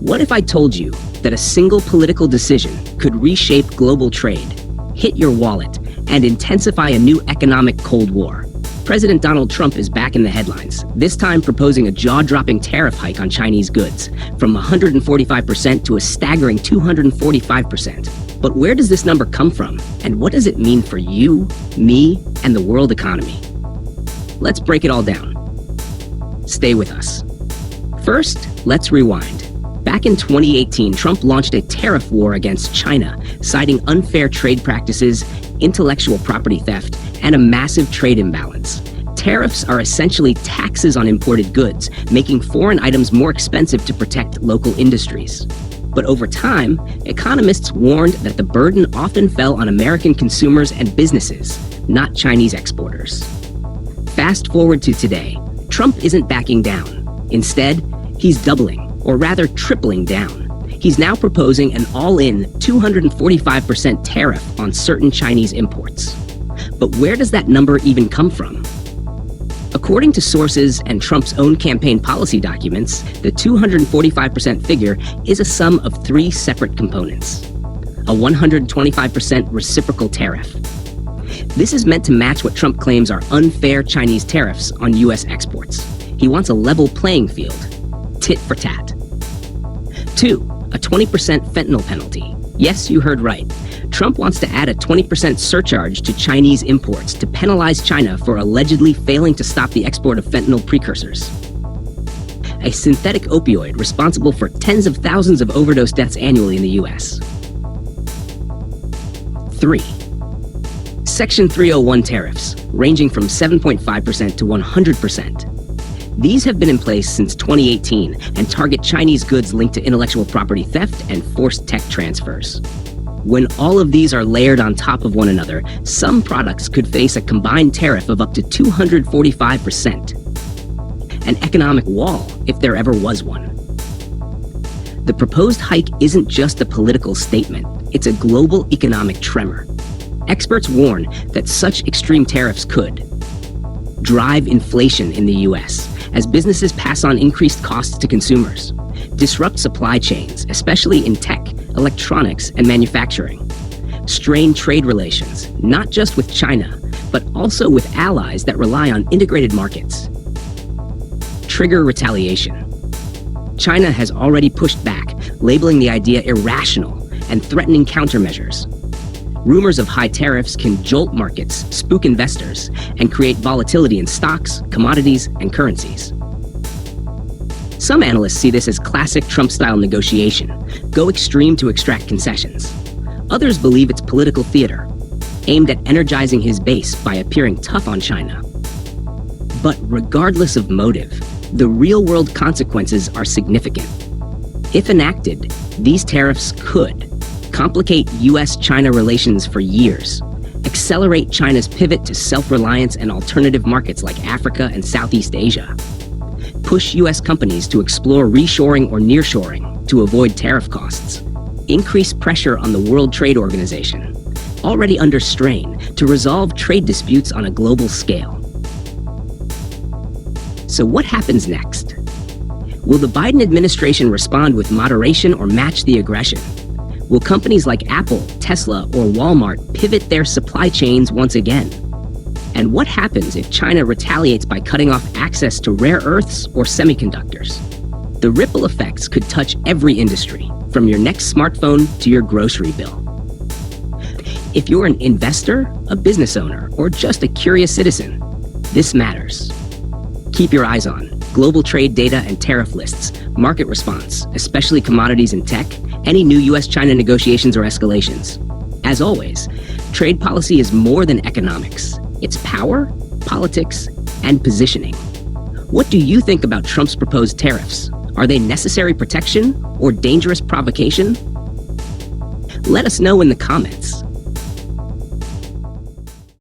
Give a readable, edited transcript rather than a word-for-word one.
What if I told you that a single political decision could reshape global trade, hit your wallet, and intensify a new economic Cold War? President Donald Trump is back in the headlines, this time proposing a jaw-dropping tariff hike on Chinese goods, from 145% to a staggering 245%. But where does this number come from, and what does it mean for you, me, and the world economy? Let's break it all down. Stay with us. First, let's rewind. Back in 2018, Trump launched a tariff war against China, citing unfair trade practices, intellectual property theft, and a massive trade imbalance. Tariffs are essentially taxes on imported goods, making foreign items more expensive to protect local industries. But over time, economists warned that the burden often fell on American consumers and businesses, not Chinese exporters. Fast forward to today, Trump isn't backing down. Instead, he's doubling, or rather tripling down. He's now proposing an all-in 245% tariff on certain Chinese imports. But where does that number even come from? According to sources and Trump's own campaign policy documents, the 245% figure is a sum of three separate components. A 125% reciprocal tariff. This is meant to match what Trump claims are unfair Chinese tariffs on U.S. exports. He wants a level playing field, tit for tat. 2, a 20% fentanyl penalty. Yes, you heard right. Trump wants to add a 20% surcharge to Chinese imports to penalize China for allegedly failing to stop the export of fentanyl precursors, a synthetic opioid responsible for tens of thousands of overdose deaths annually in the U.S. 3. Section 301 tariffs, ranging from 7.5% to 100%. These have been in place since 2018 and target Chinese goods linked to intellectual property theft and forced tech transfers. When all of these are layered on top of one another, some products could face a combined tariff of up to 245%. An economic wall, if there ever was one. The proposed hike isn't just a political statement, it's a global economic tremor. Experts warn that such extreme tariffs could drive inflation in the U.S. as businesses pass on increased costs to consumers, disrupt supply chains, especially in tech, electronics, and manufacturing, strain trade relations, not just with China, but also with allies that rely on integrated markets, trigger retaliation. China has already pushed back, labeling the idea irrational and threatening countermeasures. Rumors of high tariffs can jolt markets, spook investors, and create volatility in stocks, commodities, and currencies. Some analysts see this as classic Trump-style negotiation, go extreme to extract concessions. Others believe it's political theater, aimed at energizing his base by appearing tough on China. But regardless of motive, the real-world consequences are significant. If enacted, these tariffs could complicate U.S.-China relations for years, accelerate China's pivot to self-reliance and alternative markets like Africa and Southeast Asia, push U.S. companies to explore reshoring or nearshoring to avoid tariff costs, increase pressure on the World Trade Organization, already under strain, to resolve trade disputes on a global scale. So what happens next? Will the Biden administration respond with moderation or match the aggression? Will companies like Apple, Tesla, or Walmart pivot their supply chains once again? And what happens if China retaliates by cutting off access to rare earths or semiconductors? The ripple effects could touch every industry, from your next smartphone to your grocery bill. If you're an investor, a business owner, or just a curious citizen, this matters. Keep your eyes on global trade data and tariff lists, market response, especially commodities and tech, any new U.S.-China negotiations or escalations. As always, trade policy is more than economics. It's power, politics, and positioning. What do you think about Trump's proposed tariffs? Are they necessary protection or dangerous provocation? Let us know in the comments.